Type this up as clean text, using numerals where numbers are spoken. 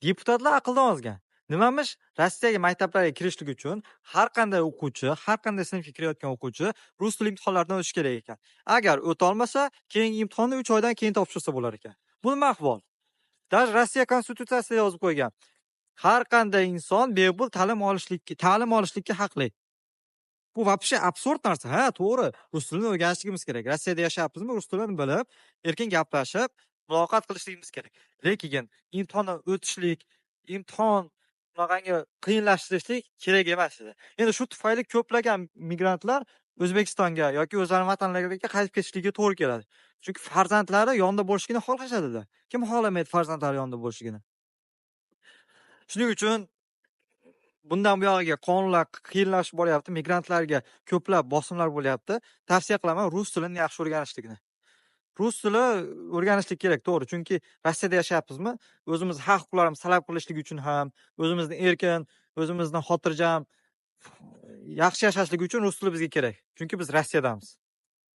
Deputatlar aqldan ozgan. Nimamish Rossiyaga maktablarga kirishlik uchun har qanday o'quvchi, har qanday sinfga kirayotgan o'quvchi rus tili imtihonlaridan o'tishi kerak ekan. Agar o'tolmasa, keyingi imtihonni 3 oydan keyin topshirsa bo'lar ekan. Bu nima ahvol? Даже Rossiya konstitutsiyasida yozib qo'ygan. Har qanday inson bepul ta'lim olishlikka haqli. Bu вообще absurd narsa. Ha, to'g'ri. Rus tilini o'rganishligimiz kerak. Rossiyada yashayapmizmi, rus tilini bilib, erkin gaplashib, muloqot qilishligimiz kerak. Lekin imtihondan o'tishlik, imtihon bunaqangi qiyinlashtirishlik kerak emas edi. Endi shu tufayli ko'plagan migrantlar O'zbekistonga yoki o'zlarining vatanlariga qaytib ketishligi to'g'ri keladi. Chunki farzandlari yonida bo'lishini xohlashadi-da. Kim xohlamaydi farzandlari yonida bo'lishligini? Shuning uchun bundan buyog'iga qonunlar qiyinlashib boryapti. Migrantlarga ko'plab bosimlar bo'lyapti. Tavsiya qilaman rus tilini yaxshi o'rganishlikni. Rus tili o'rganishlik kerak, to'g'ri. Chunki Rossiyada yashayapmizmi? O'zimiz haq-huquqlarimizni talab qilishlik uchun ham, o'zimizni erkin, o'zimizni xotirjam, yaxshi yashashlik uchun rus tili bizga kerak. Chunki biz Rossiyadamiz.